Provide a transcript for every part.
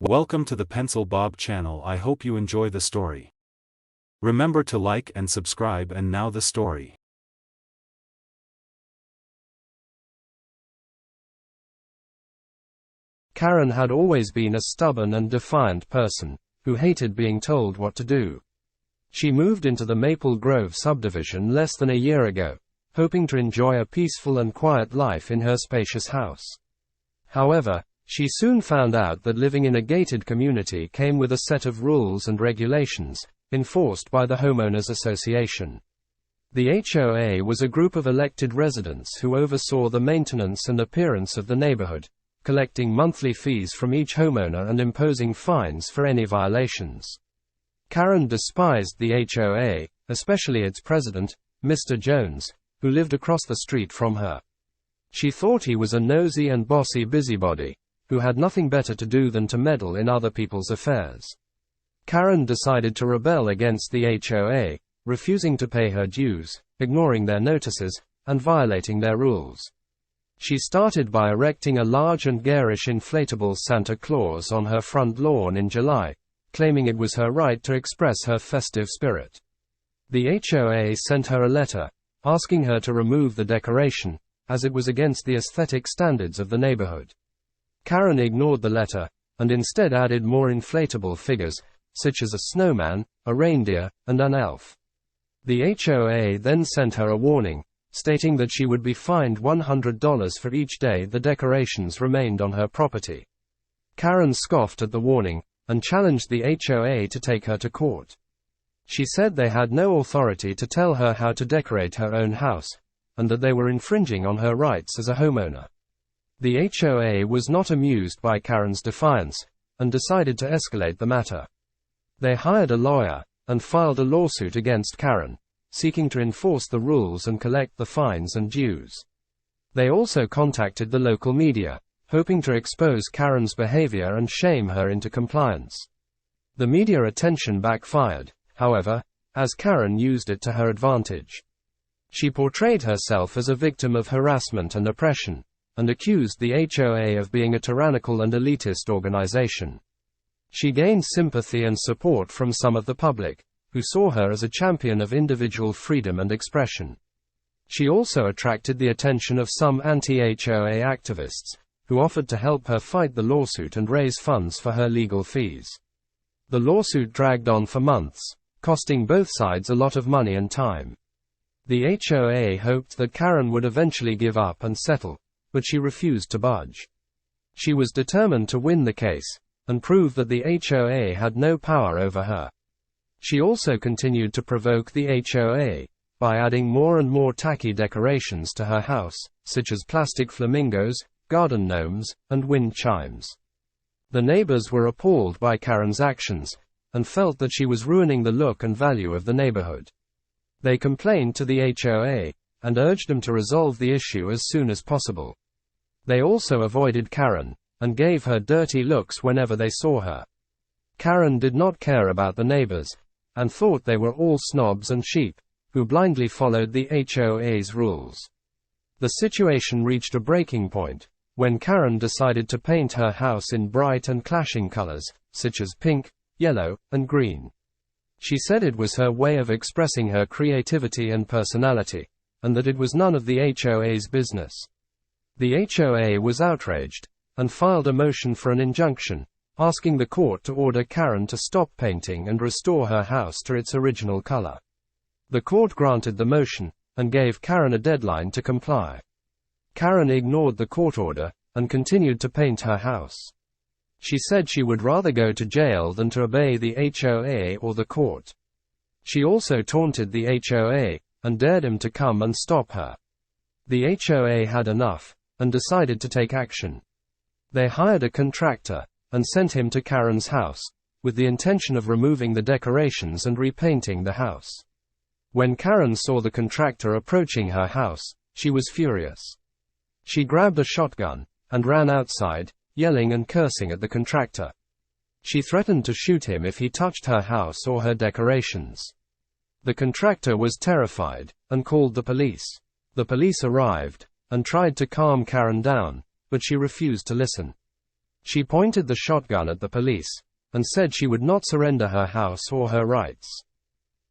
Welcome to the Pencil Bob channel. I hope you enjoy the story. Remember to like and subscribe. And now the story. Karen had always been a stubborn and defiant person, who hated being told what to do. She moved into the Maple Grove subdivision less than a year ago, hoping to enjoy a peaceful and quiet life in her spacious house. However, she soon found out that living in a gated community came with a set of rules and regulations, enforced by the Homeowners Association. The HOA was a group of elected residents who oversaw the maintenance and appearance of the neighborhood, collecting monthly fees from each homeowner and imposing fines for any violations. Karen despised the HOA, especially its president, Mr. Jones, who lived across the street from her. She thought he was a nosy and bossy busybody, who had nothing better to do than to meddle in other people's affairs. Karen decided to rebel against the HOA, refusing to pay her dues, ignoring their notices, and violating their rules. She started by erecting a large and garish inflatable Santa Claus on her front lawn in July, claiming it was her right to express her festive spirit. The HOA sent her a letter, asking her to remove the decoration, as it was against the aesthetic standards of the neighborhood. Karen ignored the letter, and instead added more inflatable figures, such as a snowman, a reindeer, and an elf. The HOA then sent her a warning, stating that she would be fined $100 for each day the decorations remained on her property. Karen scoffed at the warning, and challenged the HOA to take her to court. She said they had no authority to tell her how to decorate her own house, and that they were infringing on her rights as a homeowner. The HOA was not amused by Karen's defiance, and decided to escalate the matter. They hired a lawyer, and filed a lawsuit against Karen, seeking to enforce the rules and collect the fines and dues. They also contacted the local media, hoping to expose Karen's behavior and shame her into compliance. The media attention backfired, however, as Karen used it to her advantage. She portrayed herself as a victim of harassment and oppression, and accused the HOA of being a tyrannical and elitist organization. She gained sympathy and support from some of the public, who saw her as a champion of individual freedom and expression. She also attracted the attention of some anti-HOA activists, who offered to help her fight the lawsuit and raise funds for her legal fees. The lawsuit dragged on for months, costing both sides a lot of money and time. The HOA hoped that Karen would eventually give up and settle, but she refused to budge. She was determined to win the case, and prove that the HOA had no power over her. She also continued to provoke the HOA, by adding more and more tacky decorations to her house, such as plastic flamingos, garden gnomes, and wind chimes. The neighbors were appalled by Karen's actions, and felt that she was ruining the look and value of the neighborhood. They complained to the HOA, and urged them to resolve the issue as soon as possible. They also avoided Karen, and gave her dirty looks whenever they saw her. Karen did not care about the neighbors, and thought they were all snobs and sheep, who blindly followed the HOA's rules. The situation reached a breaking point, when Karen decided to paint her house in bright and clashing colors, such as pink, yellow, and green. She said it was her way of expressing her creativity and personality, and that it was none of the HOA's business. The HOA was outraged, and filed a motion for an injunction, asking the court to order Karen to stop painting and restore her house to its original color. The court granted the motion, and gave Karen a deadline to comply. Karen ignored the court order, and continued to paint her house. She said she would rather go to jail than to obey the HOA or the court. She also taunted the HOA, and dared him to come and stop her. The HOA had enough, and decided to take action. They hired a contractor, and sent him to Karen's house, with the intention of removing the decorations and repainting the house. When Karen saw the contractor approaching her house, she was furious. She grabbed a shotgun, and ran outside, yelling and cursing at the contractor. She threatened to shoot him if he touched her house or her decorations. The contractor was terrified, and called the police. The police arrived, and tried to calm Karen down, but she refused to listen. She pointed the shotgun at the police, and said she would not surrender her house or her rights.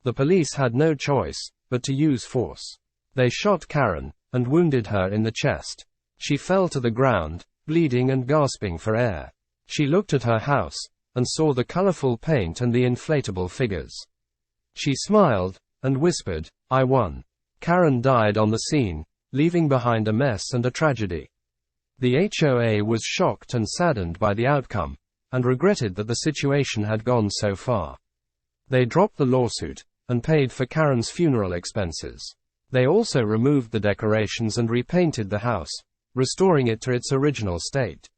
The police had no choice but to use force. They shot Karen, and wounded her in the chest. She fell to the ground, bleeding and gasping for air. She looked at her house, and saw the colorful paint and the inflatable figures. She smiled, and whispered, "I won." Karen died on the scene, leaving behind a mess and a tragedy. The HOA was shocked and saddened by the outcome, and regretted that the situation had gone so far. They dropped the lawsuit, and paid for Karen's funeral expenses. They also removed the decorations and repainted the house, restoring it to its original state.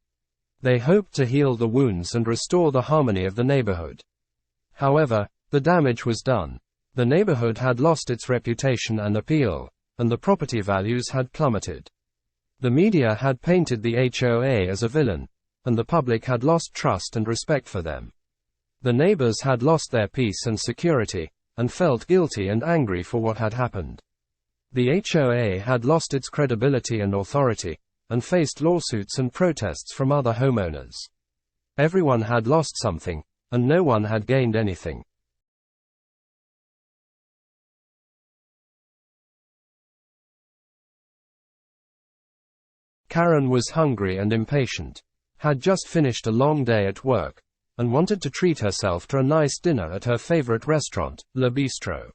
They hoped to heal the wounds and restore the harmony of the neighborhood. However, the damage was done. The neighborhood had lost its reputation and appeal, and the property values had plummeted. The media had painted the HOA as a villain, and the public had lost trust and respect for them. The neighbors had lost their peace and security, and felt guilty and angry for what had happened. The HOA had lost its credibility and authority, and faced lawsuits and protests from other homeowners. Everyone had lost something, and no one had gained anything. Karen was hungry and impatient, had just finished a long day at work, and wanted to treat herself to a nice dinner at her favorite restaurant, Le Bistro.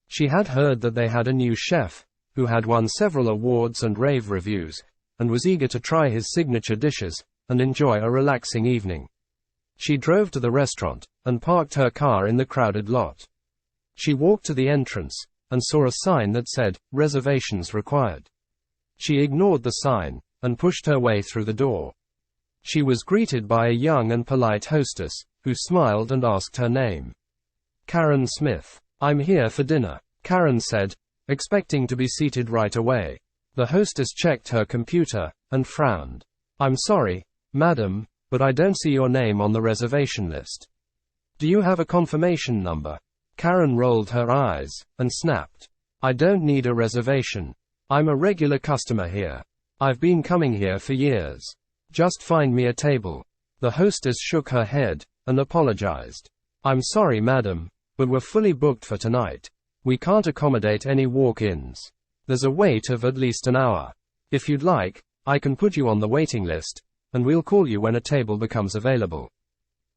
She had heard that they had a new chef, who had won several awards and rave reviews, and was eager to try his signature dishes, and enjoy a relaxing evening. She drove to the restaurant, and parked her car in the crowded lot. She walked to the entrance, and saw a sign that said, "Reservations required." She ignored the sign, and pushed her way through the door. She was greeted by a young and polite hostess, who smiled and asked her name. "Karen Smith. I'm here for dinner," Karen said, expecting to be seated right away. The hostess checked her computer, and frowned. "I'm sorry, madam, but I don't see your name on the reservation list. Do you have a confirmation number?" Karen rolled her eyes, and snapped. "I don't need a reservation. I'm a regular customer here. I've been coming here for years. Just find me a table." The hostess shook her head, and apologized. "I'm sorry, madam, but we're fully booked for tonight. We can't accommodate any walk-ins. There's a wait of at least an hour. If you'd like, I can put you on the waiting list, and we'll call you when a table becomes available."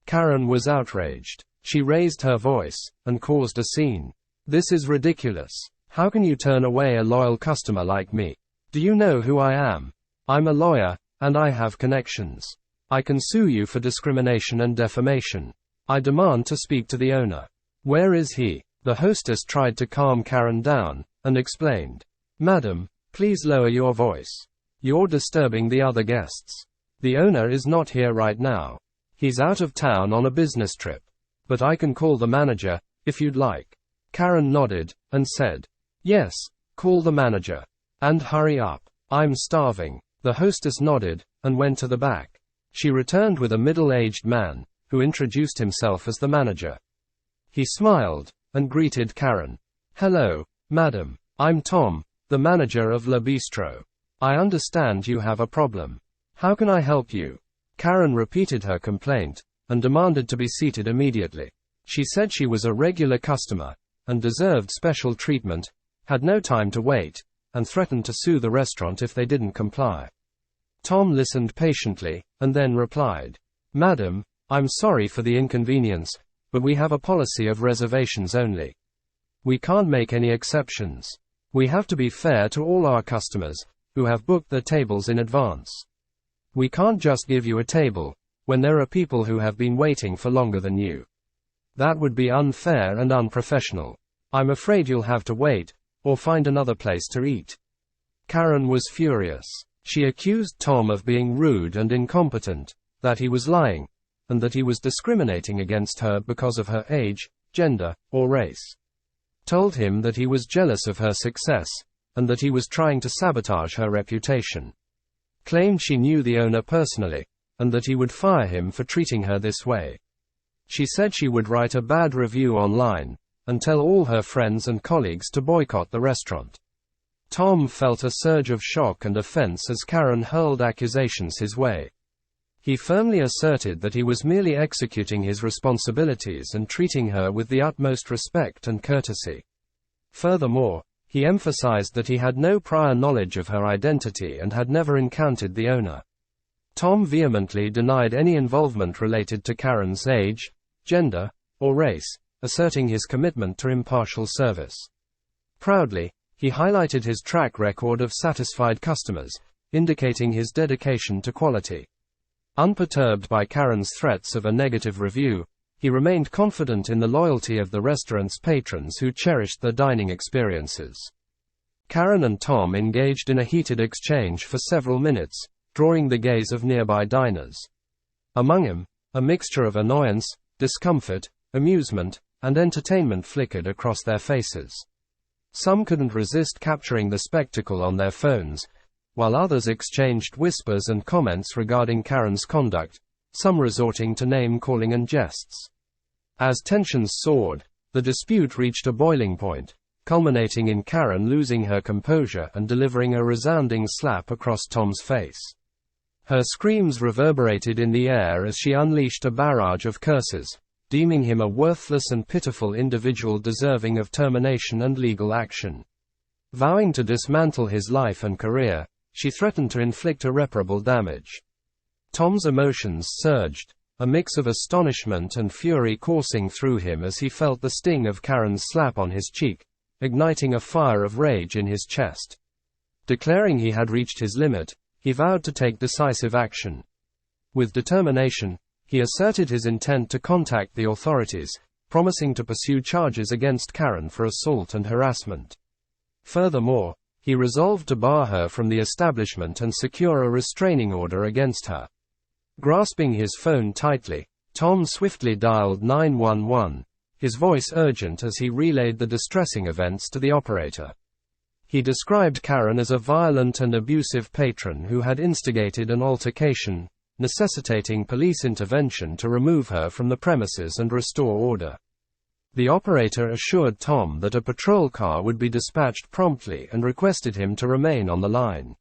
Karen was outraged. She raised her voice, and caused a scene. "This is ridiculous. How can you turn away a loyal customer like me? Do you know who I am? I'm a lawyer, and I have connections. I can sue you for discrimination and defamation. I demand to speak to the owner. Where is he?" The hostess tried to calm Karen down, and explained. "Madam, please lower your voice. You're disturbing the other guests. The owner is not here right now. He's out of town on a business trip. But I can call the manager, if you'd like." Karen nodded, and said, "Yes, call the manager. And hurry up. I'm starving." The hostess nodded, and went to the back. She returned with a middle-aged man, who introduced himself as the manager. He smiled, and greeted Karen. "Hello, madam. I'm Tom, the manager of Le Bistro. I understand you have a problem. How can I help you?" Karen repeated her complaint, and demanded to be seated immediately. She said she was a regular customer, and deserved special treatment, had no time to wait, and threatened to sue the restaurant if they didn't comply. Tom listened patiently, and then replied, "Madam, I'm sorry for the inconvenience, but we have a policy of reservations only. We can't make any exceptions. We have to be fair to all our customers, who have booked their tables in advance. We can't just give you a table, when there are people who have been waiting for longer than you. That would be unfair and unprofessional. I'm afraid you'll have to wait, or find another place to eat." Karen was furious. She accused Tom of being rude and incompetent, that he was lying, and that he was discriminating against her because of her age, gender, or race. Told him that he was jealous of her success, and that he was trying to sabotage her reputation. Claimed she knew the owner personally, and that he would fire him for treating her this way. She said she would write a bad review online, and tell all her friends and colleagues to boycott the restaurant. Tom felt a surge of shock and offense as Karen hurled accusations his way. He firmly asserted that he was merely executing his responsibilities and treating her with the utmost respect and courtesy. Furthermore, he emphasized that he had no prior knowledge of her identity and had never encountered the owner. Tom vehemently denied any involvement related to Karen's age, gender, or race, asserting his commitment to impartial service. Proudly, he highlighted his track record of satisfied customers, indicating his dedication to quality. Unperturbed by Karen's threats of a negative review, he remained confident in the loyalty of the restaurant's patrons who cherished their dining experiences. Karen and Tom engaged in a heated exchange for several minutes, drawing the gaze of nearby diners. Among them, a mixture of annoyance, discomfort, amusement, and entertainment flickered across their faces. Some couldn't resist capturing the spectacle on their phones, while others exchanged whispers and comments regarding Karen's conduct, some resorting to name-calling and jests. As tensions soared, the dispute reached a boiling point, culminating in Karen losing her composure and delivering a resounding slap across Tom's face. Her screams reverberated in the air as she unleashed a barrage of curses, deeming him a worthless and pitiful individual deserving of termination and legal action. Vowing to dismantle his life and career, she threatened to inflict irreparable damage. Tom's emotions surged, a mix of astonishment and fury coursing through him as he felt the sting of Karen's slap on his cheek, igniting a fire of rage in his chest. Declaring he had reached his limit, he vowed to take decisive action. With determination, he asserted his intent to contact the authorities, promising to pursue charges against Karen for assault and harassment. Furthermore, he resolved to bar her from the establishment and secure a restraining order against her. Grasping his phone tightly, Tom swiftly dialed 911, his voice urgent as he relayed the distressing events to the operator. He described Karen as a violent and abusive patron who had instigated an altercation, necessitating police intervention to remove her from the premises and restore order. The operator assured Tom that a patrol car would be dispatched promptly and requested him to remain on the line.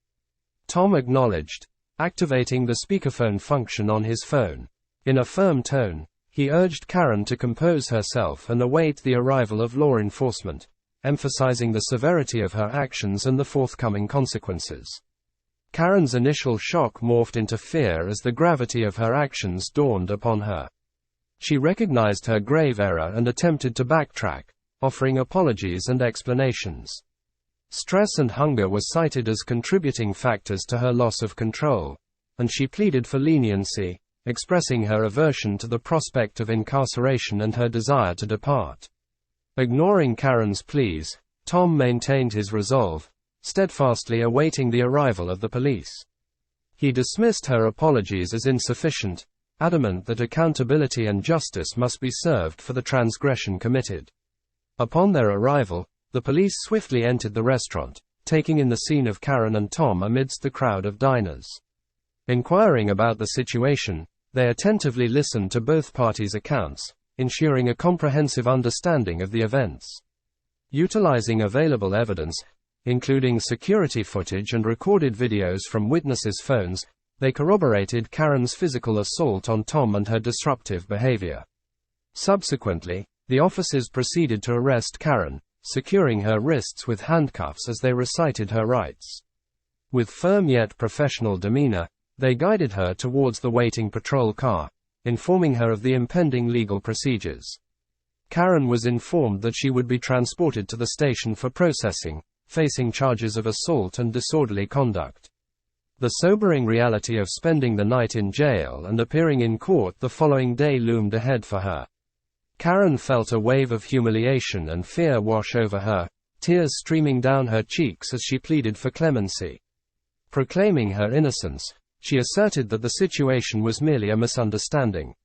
Tom acknowledged, activating the speakerphone function on his phone. In a firm tone, he urged Karen to compose herself and await the arrival of law enforcement, emphasizing the severity of her actions and the forthcoming consequences. Karen's initial shock morphed into fear as the gravity of her actions dawned upon her. She recognized her grave error and attempted to backtrack, offering apologies and explanations. Stress and hunger were cited as contributing factors to her loss of control, and she pleaded for leniency, expressing her aversion to the prospect of incarceration and her desire to depart. Ignoring Karen's pleas, Tom maintained his resolve, steadfastly awaiting the arrival of the police. He dismissed her apologies as insufficient, adamant that accountability and justice must be served for the transgression committed. Upon their arrival, the police swiftly entered the restaurant, taking in the scene of Karen and Tom amidst the crowd of diners. Inquiring about the situation, they attentively listened to both parties' accounts, ensuring a comprehensive understanding of the events. Utilizing available evidence, including security footage and recorded videos from witnesses' phones, they corroborated Karen's physical assault on Tom and her disruptive behavior. Subsequently, the officers proceeded to arrest Karen, securing her wrists with handcuffs as they recited her rights. With firm yet professional demeanor, they guided her towards the waiting patrol car, informing her of the impending legal procedures. Karen was informed that she would be transported to the station for processing, facing charges of assault and disorderly conduct. The sobering reality of spending the night in jail and appearing in court the following day loomed ahead for her. Karen felt a wave of humiliation and fear wash over her, tears streaming down her cheeks as she pleaded for clemency. Proclaiming her innocence, she asserted that the situation was merely a misunderstanding.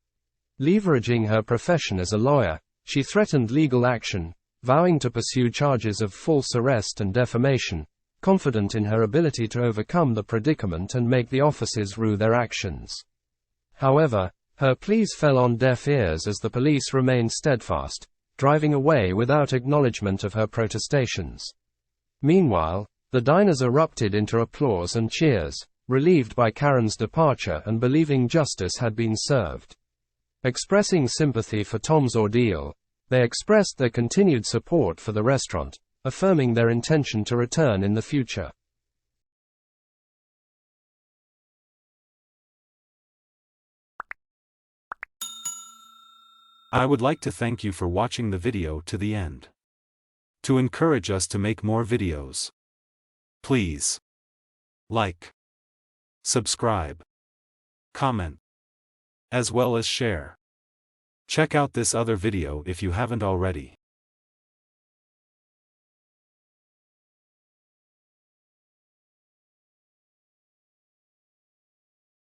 Leveraging her profession as a lawyer, she threatened legal action, vowing to pursue charges of false arrest and defamation, confident in her ability to overcome the predicament and make the officers rue their actions. However, her pleas fell on deaf ears as the police remained steadfast, driving away without acknowledgement of her protestations. Meanwhile, the diners erupted into applause and cheers, relieved by Karen's departure and believing justice had been served. Expressing sympathy for Tom's ordeal, they expressed their continued support for the restaurant, affirming their intention to return in the future. I would like to thank you for watching the video to the end. To encourage us to make more videos, please like, subscribe, comment, as well as share. Check out this other video if you haven't already.